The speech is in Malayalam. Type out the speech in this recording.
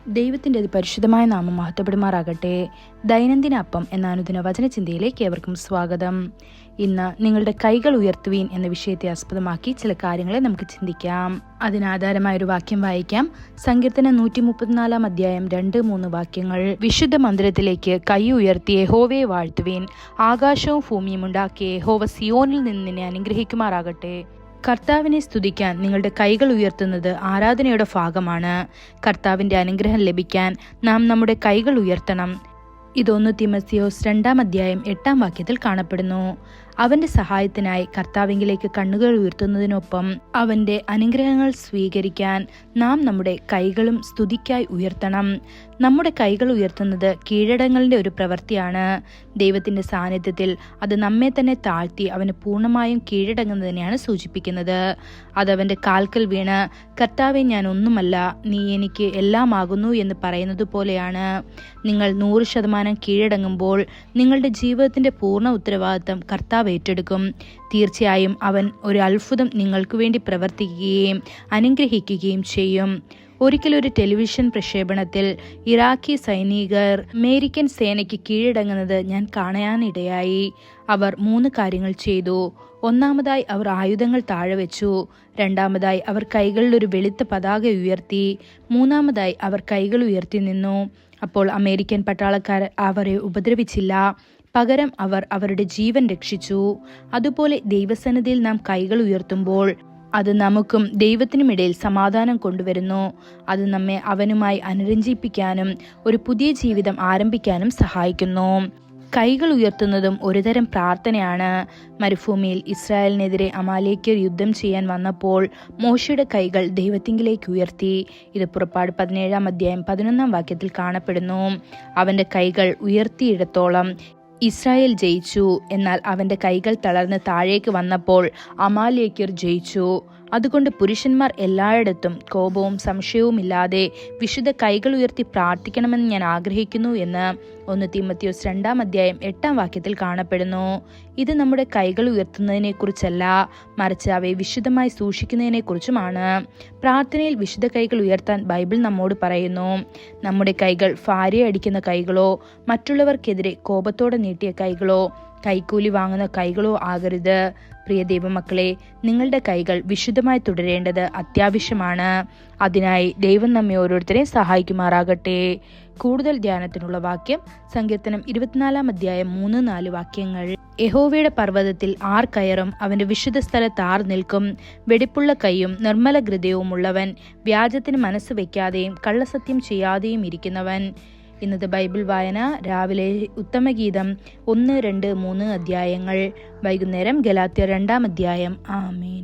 ദൈവത്തിൻ്റെ അതിപരിശുദ്ധമായ നാമം മഹത്വപ്പെടുമാറാകട്ടെ. ദൈനംദിന അപ്പം എന്ന അനുദിന വചനചിന്തയിലേക്ക് ഏവർക്കും സ്വാഗതം. ഇന്ന് നിങ്ങളുടെ കൈകൾ ഉയർത്തുവീൻ എന്ന വിഷയത്തെ ആസ്പദമാക്കി ചില കാര്യങ്ങളെ നമുക്ക് ചിന്തിക്കാം. അതിനാധാരമായൊരു വാക്യം വായിക്കാം. സങ്കീർത്തനം 134 അധ്യായം 2-3 വാക്യങ്ങൾ. വിശുദ്ധ മന്ദിരത്തിലേക്ക് കൈ ഉയർത്തി യഹോവയെ വാഴ്ത്തുവീൻ. ആകാശവും ഭൂമിയും ഉണ്ടാക്കിയ യഹോവ സിയോനിൽ നിന്ന് നിന്നെ അനുഗ്രഹിക്കുമാറാകട്ടെ. കർത്താവിനെ സ്തുതിക്കാൻ നിങ്ങളുടെ കൈകൾ ഉയർത്തുന്നത് ആരാധനയുടെ ഭാഗമാണ്. കർത്താവിൻ്റെ അനുഗ്രഹം ലഭിക്കാൻ നാം നമ്മുടെ കൈകൾ ഉയർത്തണം. ഇത് 1 തിമോഥെയോസ് 2 അധ്യായം 8 വാക്യത്തിൽ കാണപ്പെടുന്നു. അവന്റെ സഹായത്തിനായി കർത്താവിങ്കിലേക്ക് കണ്ണുകൾ ഉയർത്തുന്നതിനൊപ്പം അവന്റെ അനുഗ്രഹങ്ങൾ സ്വീകരിക്കാൻ നാം നമ്മുടെ കൈകളും സ്തുതിക്കായി ഉയർത്തണം. നമ്മുടെ കൈകൾ ഉയർത്തുന്നത് കീഴടങ്ങളുടെ ഒരു പ്രവൃത്തിയാണ്. ദൈവത്തിന്റെ സാന്നിധ്യത്തിൽ അത് നമ്മെ തന്നെ താഴ്ത്തി അവന് പൂർണ്ണമായും കീഴടങ്ങുന്നതിനെയാണ് സൂചിപ്പിക്കുന്നത്. അതവന്റെ കാൽക്കൽ വീണ് കർത്താവെ ഞാൻ ഒന്നുമല്ല, നീ എനിക്ക് എല്ലാമാകുന്നു എന്ന് പറയുന്നത് പോലെയാണ്. നിങ്ങൾ 100% കീഴടങ്ങുമ്പോൾ നിങ്ങളുടെ ജീവിതത്തിന്റെ പൂർണ്ണ ഉത്തരവാദിത്തം കർത്താവ് ഏറ്റെടുക്കും. തീർച്ചയായും അവൻ ഒരു അത്ഭുതം നിങ്ങൾക്ക് വേണ്ടി പ്രവർത്തിക്കുകയും അനുഗ്രഹിക്കുകയും ചെയ്യും. ഒരിക്കലൊരു ടെലിവിഷൻ പ്രക്ഷേപണത്തിൽ ഇറാഖി സൈനികർ അമേരിക്കൻ സേനയ്ക്ക് കീഴടങ്ങുന്നത് ഞാൻ കാണാനിടയായി. അവർ 3 കാര്യങ്ങൾ ചെയ്തു. ഒന്നാമതായി അവർ ആയുധങ്ങൾ താഴെ വെച്ചു. രണ്ടാമതായി അവർ കൈകളിൽ ഒരു വെളുത്ത പതാക ഉയർത്തി. മൂന്നാമതായി അവർ കൈകൾ ഉയർത്തി നിന്നു. അപ്പോൾ അമേരിക്കൻ പട്ടാളക്കാർ അവരെ ഉപദ്രവിച്ചില്ല. പകരം അവർ അവരുടെ ജീവൻ രക്ഷിച്ചു. അതുപോലെ ദൈവസന്നിധിയിൽ നാം കൈകൾ ഉയർത്തുമ്പോൾ അത് നമുക്കും ദൈവത്തിനുമിടയിൽ സമാധാനം കൊണ്ടുവരുന്നു. അത് നമ്മെ അവനുമായി അനുരഞ്ജിപ്പിക്കാനും ഒരു പുതിയ ജീവിതം ആരംഭിക്കാനും സഹായിക്കുന്നു. കൈകൾ ഉയർത്തുന്നതും ഒരുതരം പ്രാർത്ഥനയാണ്. മരുഭൂമിയിൽ ഇസ്രായേലിനെതിരെ അമാലേക്യർ യുദ്ധം ചെയ്യാൻ വന്നപ്പോൾ മോശയുടെ കൈകൾ ദൈവത്തിങ്കിലേക്ക് ഉയർത്തി. ഇത് പുറപ്പാട് 17 അധ്യായം 11 വാക്യത്തിൽ കാണപ്പെടുന്നു. അവന്റെ കൈകൾ ഉയർത്തിയിടത്തോളം ഇസ്രായേൽ ജയിച്ചു. എന്നാൽ അവന്റെ കൈകൾ തളർന്ന് താഴേക്ക് വന്നപ്പോൾ അമാലേക്യർ ജയിച്ചു. അതുകൊണ്ട് പുരുഷന്മാർ എല്ലായിടത്തും കോപവും സംശയവും ഇല്ലാതെ വിശുദ്ധ കൈകൾ ഉയർത്തി പ്രാർത്ഥിക്കണമെന്ന് ഞാൻ ആഗ്രഹിക്കുന്നു എന്ന് 1 തിമോഥെയോസ് 2 അധ്യായം 8 വാക്യത്തിൽ കാണപ്പെടുന്നു. ഇത് നമ്മുടെ കൈകൾ ഉയർത്തുന്നതിനെ കുറിച്ചല്ല, മറിച്ച് അവയെ വിശുദ്ധമായി സൂക്ഷിക്കുന്നതിനെ കുറിച്ചുമാണ്. പ്രാർത്ഥനയിൽ വിശുദ്ധ കൈകൾ ഉയർത്താൻ ബൈബിൾ നമ്മോട് പറയുന്നു. നമ്മുടെ കൈകൾ ഭാര്യയെ അടിക്കുന്ന കൈകളോ മറ്റുള്ളവർക്കെതിരെ കോപത്തോടെ നീട്ടിയ കൈകളോ കൈക്കൂലി വാങ്ങുന്ന കൈകളോ ആകരുത്. പ്രിയ ദൈവമക്കളെ, നിങ്ങളുടെ കൈകൾ വിശുദ്ധമായി തുടരേണ്ടത് അത്യാവശ്യമാണ്. അതിനായി ദൈവം നമ്മെ ഓരോരുത്തരെയും സഹായിക്കുമാറാകട്ടെ. കൂടുതൽ ധ്യാനത്തിനുള്ള വാക്യം സങ്കീർത്തനം 24 അധ്യായം 3-4 വാക്യങ്ങൾ. യഹോവയുടെ പർവ്വതത്തിൽ ആർ കയറും? അവന്റെ വിശുദ്ധ സ്ഥലത്ത് ആർ നിൽക്കും? വെടിപ്പുള്ള കൈയും നിർമ്മല ഹൃദയവും ഉള്ളവൻ, വ്യാജത്തിന് മനസ്സ് വയ്ക്കാതെയും കള്ളസത്യം ചെയ്യാതെയും ഇരിക്കുന്നവൻ. ഇന്നത്തെ ബൈബിൾ വായന: രാവിലെ ഉത്തമഗീതം 1, 2, 3 അധ്യായങ്ങൾ. വൈകുന്നേരം ഗലാത്യർ 2 അധ്യായം. ആമേൻ.